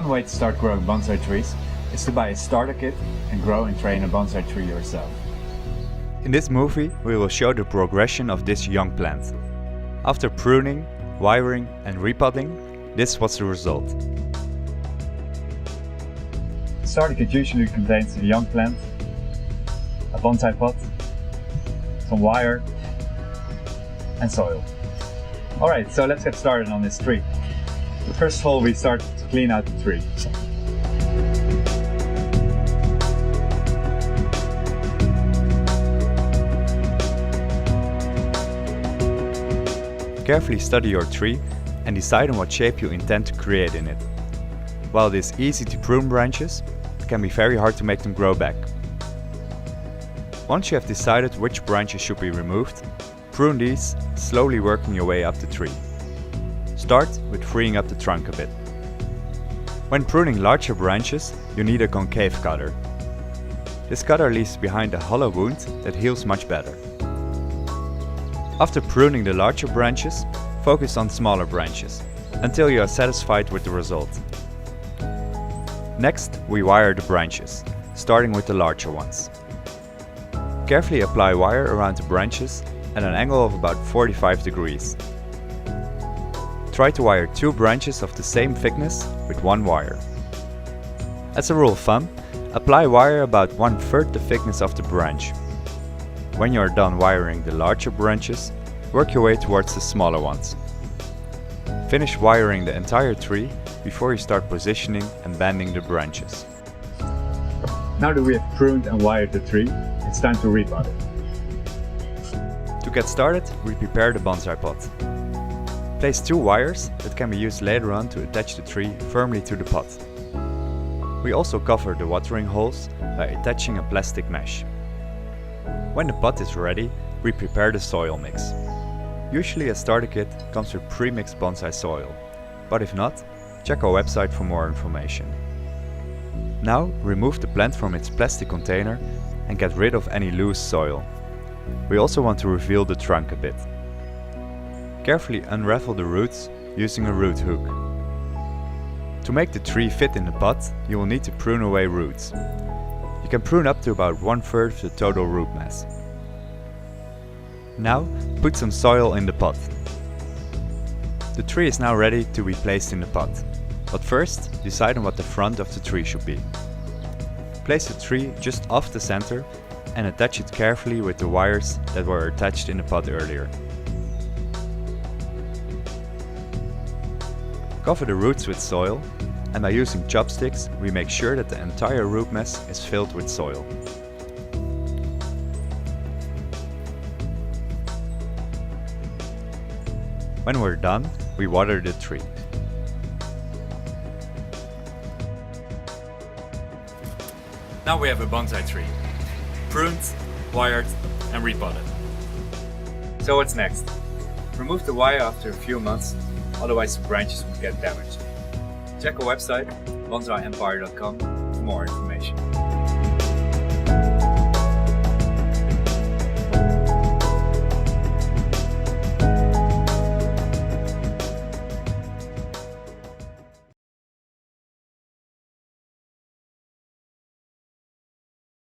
One way to start growing bonsai trees is to buy a starter kit and grow and train a bonsai tree yourself. In this movie, we will show the progression of this young plant. After pruning, wiring and repotting, this was the result. The starter kit usually contains a young plant, a bonsai pot, some wire and soil. Alright, so let's get started on this tree. First of all, we start to clean out the tree. Carefully study your tree and decide on what shape you intend to create in it. While it is easy to prune branches, it can be very hard to make them grow back. Once you have decided which branches should be removed, prune these, slowly working your way up the tree. Start with freeing up the trunk a bit. When pruning larger branches, you need a concave cutter. This cutter leaves behind a hollow wound that heals much better. After pruning the larger branches, focus on smaller branches, until you are satisfied with the result. Next, we wire the branches, starting with the larger ones. Carefully apply wire around the branches at an angle of about 45 degrees. Try to wire 2 branches of the same thickness with 1 wire. As a rule of thumb, apply wire about 1/3 the thickness of the branch. When you are done wiring the larger branches, work your way towards the smaller ones. Finish wiring the entire tree before you start positioning and bending the branches. Now that we have pruned and wired the tree, it's time to repot it. To get started, we prepare the bonsai pot. Place 2 wires that can be used later on to attach the tree firmly to the pot. We also cover the watering holes by attaching a plastic mesh. When the pot is ready, we prepare the soil mix. Usually a starter kit comes with pre-mixed bonsai soil, but if not, check our website for more information. Now remove the plant from its plastic container and get rid of any loose soil. We also want to reveal the trunk a bit. Carefully unravel the roots using a root hook. To make the tree fit in the pot, you will need to prune away roots. You can prune up to about 1/3 of the total root mass. Now, put some soil in the pot. The tree is now ready to be placed in the pot, but first decide on what the front of the tree should be. Place the tree just off the center and attach it carefully with the wires that were attached in the pot earlier. Cover the roots with soil, and by using chopsticks we make sure that the entire root mass is filled with soil. When we're done, we water the tree. Now we have a bonsai tree. Pruned, wired and repotted. So what's next? Remove the wire after a few months, otherwise the branches will get damaged. Check our website, bonsai-empire.com for more information.